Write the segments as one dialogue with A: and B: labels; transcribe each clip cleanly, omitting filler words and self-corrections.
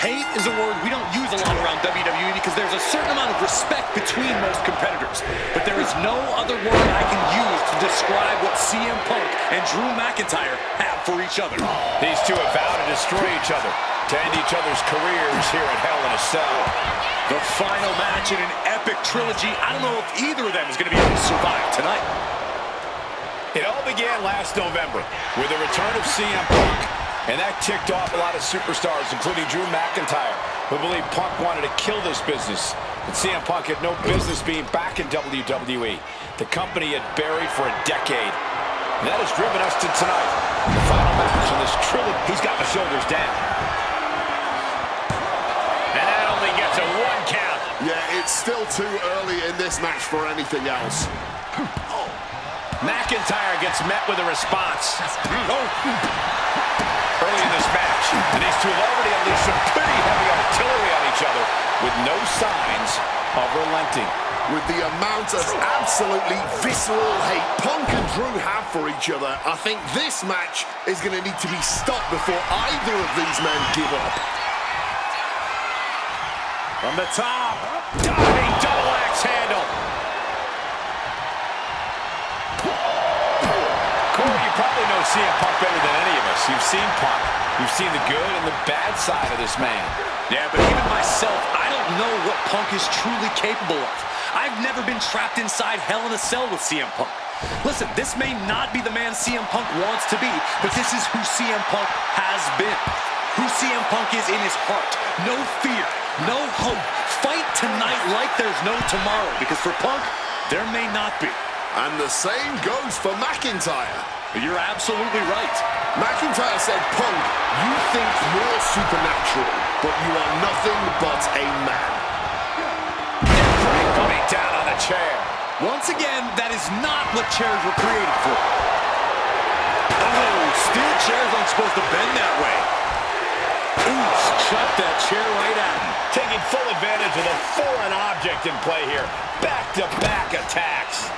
A: Hate is a word we don't use a lot around WWE because there's a certain amount of respect between most competitors. But there is no other word I can use to describe what CM Punk and Drew McIntyre have for each other.
B: These two have vowed to destroy each other, to end each other's careers here at Hell in a Cell.
A: The final match in an epic trilogy. I don't know if either of them is going to be able to survive tonight.
B: It all began last November with the return of CM Punk. And that ticked off a lot of superstars, including Drew McIntyre, who believed Punk wanted to kill this business. And CM Punk had no business being back in WWE, the company had buried for a decade. And that has driven us to tonight, the final match in this trilogy. He's got my shoulders down. And that only gets a 1 count.
C: Yeah, it's still too early in this match for anything else.
B: McIntyre gets met with a response. Early in this match, and these two have already unleashed some pretty heavy artillery on each other with no signs of relenting.
C: With the amount of absolutely visceral hate Punk and Drew have for each other, I think this match is going to need to be stopped before either of these men give up.
B: From the top, diving double axe handle. Corey, you probably know CM Punk better than any of us. You've seen Punk. You've seen the good and the bad side of this man.
A: Yeah, but even myself, I don't know what Punk is truly capable of. I've never been trapped inside Hell in a Cell with CM Punk. Listen, this may not be the man CM Punk wants to be, but this is who CM Punk has been. Who CM Punk is in his heart. No fear, no hope. Fight tonight like there's no tomorrow, because for Punk, there may not be.
C: And the same goes for McIntyre.
A: You're absolutely right.
C: McIntyre said, Punk, you think you're supernatural, but you are nothing but a man.
B: Coming down on the chair.
A: Once again, that is not what chairs were created for. Oh, steel chairs aren't supposed to bend that way. Ooh, shot that chair right at him.
B: Taking full advantage of the foreign object in play here. Back-to-back attacks.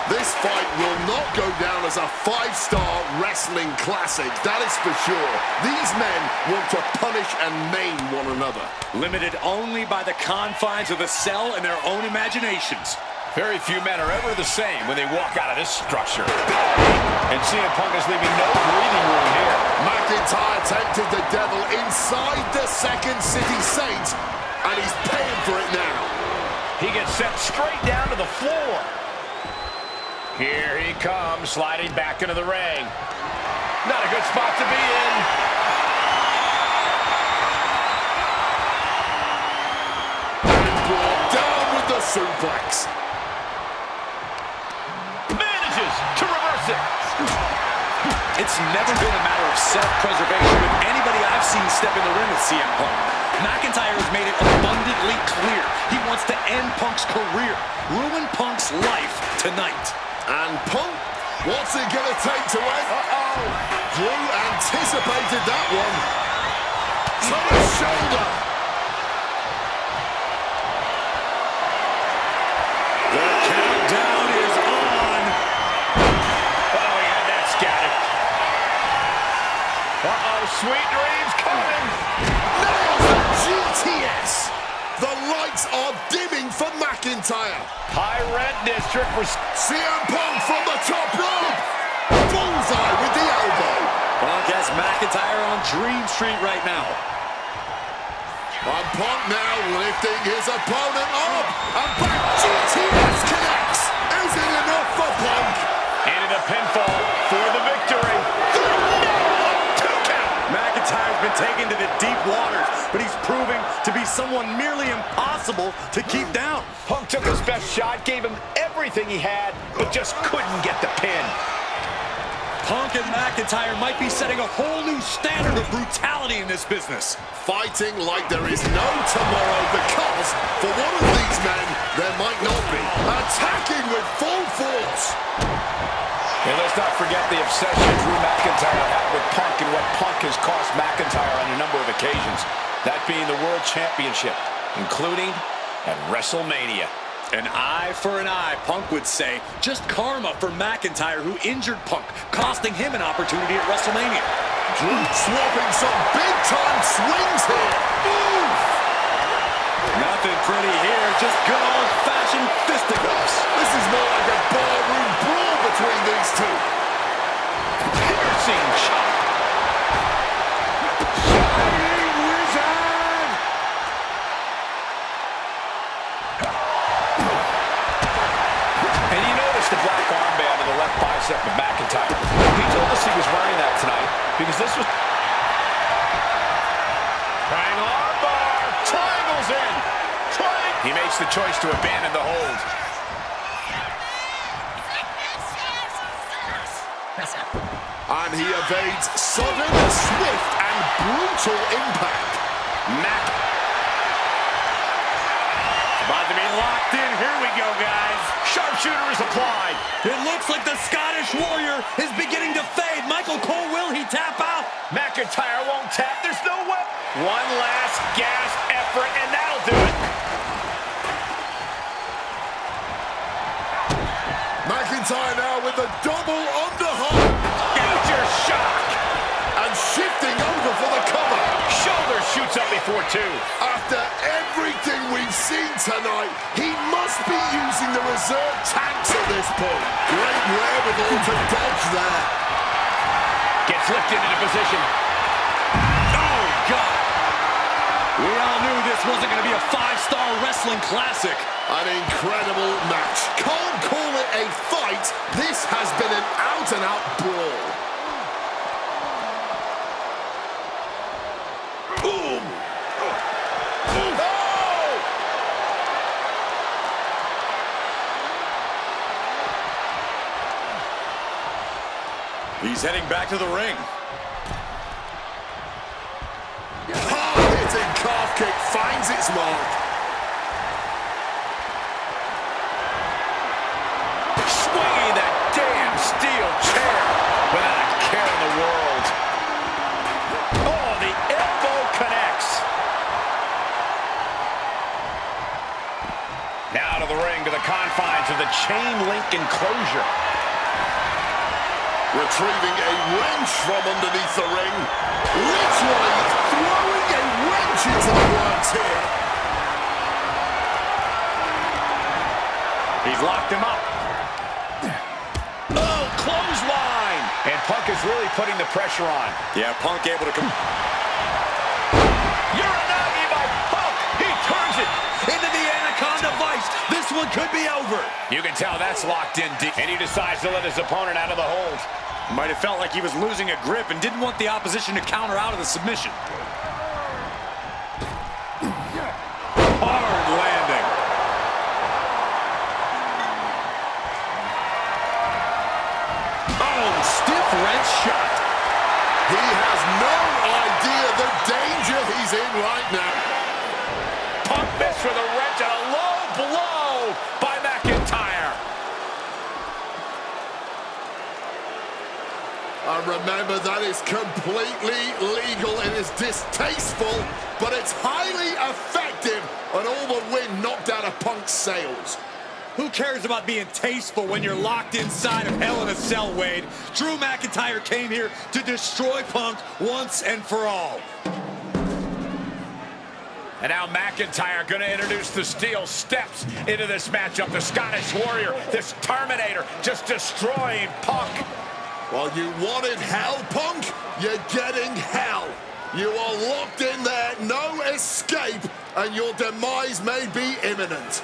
C: This fight will not go down as a 5-star wrestling classic, that is for sure. These men want to punish and maim one another.
A: Limited only by the confines of the cell and their own imaginations.
B: Very few men are ever the same when they walk out of this structure. And CM Punk is leaving no breathing room here.
C: McIntyre tempted the devil inside the Second City Saints, and he's paying for it now.
B: He gets sent straight down to the floor. Here he comes, sliding back into the ring. Not a good spot to be in.
C: And brought down with the suplex.
B: Manages to reverse it.
A: It's never been a matter of self-preservation with anybody I've seen step in the ring with CM Punk. McIntyre has made it abundantly clear he wants to end Punk's career, ruin Punk's life tonight.
C: And Punk, what's it going to take to end? Drew anticipated that one. To the shoulder.
A: The countdown is on.
B: Oh, he had that scattered. Sweet dreams coming.
C: Nails the GTS. The lights are dimming for McIntyre.
B: High rent district for
C: CM Punk from the top rope. Bullseye with the elbow.
A: Punk has McIntyre on Dream Street right now.
C: And Punk now lifting his opponent up. And back GTS connects. Is it enough for Punk?
B: into the pinfall for the victory.
A: McIntyre's been taken to the deep waters, but he's proving to be someone merely impossible to keep down.
B: Punk took his best shot, gave him everything he had, but just couldn't get the pin.
A: Punk and McIntyre might be setting a whole new standard of brutality in this business.
C: Fighting like there is no tomorrow because, for one of these men, there might not be. Attacking with full force.
B: And let's not forget the obsession Drew McIntyre had with Punk and what Punk has cost McIntyre on a number of occasions. That being the World Championship, including at Wrestlemania.
A: An eye for an eye, Punk would say. Just karma for McIntyre, who injured Punk, costing him an opportunity at Wrestlemania.
C: Drew swapping some big-time swings here. Oof!
A: Nothing pretty here, just good old-fashioned fisticuffs.
C: This is more like a barroom brawl between these two.
B: Piercing shot.
C: Shining Wizard!
B: And you notice the black armband on the left bicep of McIntyre. He told us he was wearing that tonight because this was... Trying armbar. Triangles in. He makes the choice to abandon the hold.
C: And he evades sudden, swift, and brutal impact.
A: About to be locked in. Here we go, guys.
B: Sharpshooter is applied.
A: It looks like the Scottish Warrior is beginning to fade. Michael Cole, will he tap out?
B: McIntyre won't tap. There's no way. One last gasp effort, and that'll do it.
C: McIntyre now with the double underhook.
B: Major shock.
C: And shifting over for the cover.
B: Shoulder shoots up before two.
C: After everything we've seen tonight, he must be using the reserve tanks at this point. Great wherewithal to dodge there.
B: Gets lifted into position.
A: Oh, God. We all knew this wasn't going to be a five-star wrestling classic.
C: An incredible match. Can't call it a fight. This has been an out-and-out brawl. Boom! Oh!
A: He's heading back to the ring.
C: Hard-hitting calf kick finds its mark.
B: Swinging that damn steel chair without a care in the world. Oh, the elbow connects. Now to the ring, to the confines of the chain link enclosure.
C: Retrieving a wrench from underneath the ring. Literally throwing a wrench into the works here.
A: He's locked him up.
B: Oh, clothesline. And Punk is really putting the pressure on.
A: Yeah, Punk able to come.
B: Uranagi by Punk. He turns it
A: Into the Anaconda Vice. This one could be over.
B: You can tell that's locked in deep. And he decides to let his opponent out of the hold.
A: Might have felt like he was losing a grip and didn't want the opposition to counter out of the submission. Hard landing. Oh, stiff wrench shot.
C: He has no idea the danger he's in right now.
B: Punk missed with a wrench and a low blow by McIntyre.
C: And remember, that is completely legal. It is distasteful, but it's highly effective, and all the wind knocked out of Punk's sails.
A: Who cares about being tasteful when you're locked inside of Hell in a Cell, Wade? Drew McIntyre came here to destroy Punk once and for all.
B: And now McIntyre going to introduce the steel steps into this matchup. The Scottish Warrior, this Terminator, just destroying Punk.
C: Well, you wanted hell, Punk? You're getting hell. You are locked in there, no escape, and your demise may be imminent.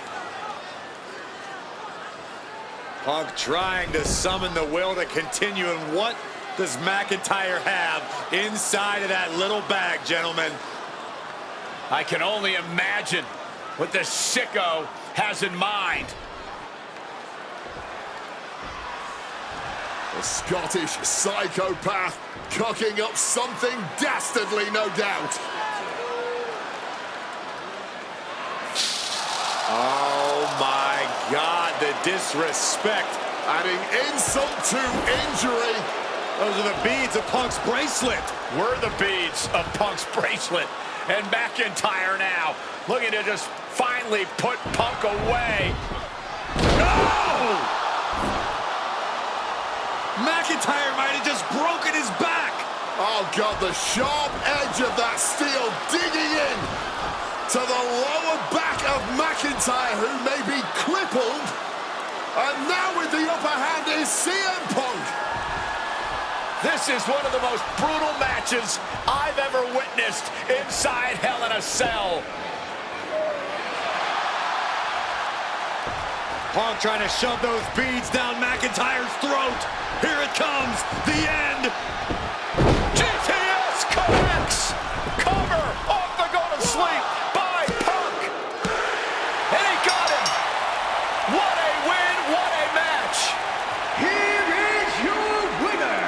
A: Punk trying to summon the will to continue, and what does McIntyre have inside of that little bag, gentlemen?
B: I can only imagine what this sicko has in mind.
C: The Scottish psychopath cooking up something dastardly, no doubt.
A: Oh my God, the disrespect.
C: Adding insult to injury.
A: Those are the beads of Punk's bracelet.
B: Were the beads of Punk's bracelet. And McIntyre now looking to just finally put Punk away. No!
A: McIntyre might have just broken his back.
C: Oh, God, the sharp edge of that steel digging in to the lower back of McIntyre, who may be crippled. And now with the upper hand is CM Punk.
B: This is one of the most brutal matches I've ever witnessed inside Hell in a Cell.
A: Punk trying to shove those beads down McIntyre's throat. Here it comes, the end.
B: GTS connects. Cover off the go to sleep by Punk. And he got him. What a win, what a match.
D: Here is your winner,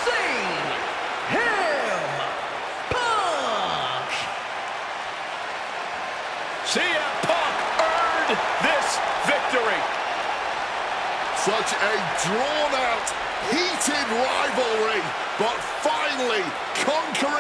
D: CM Punk.
B: CM Punk earned this victory.
C: Such a drawn-out, heated rivalry, but finally conquering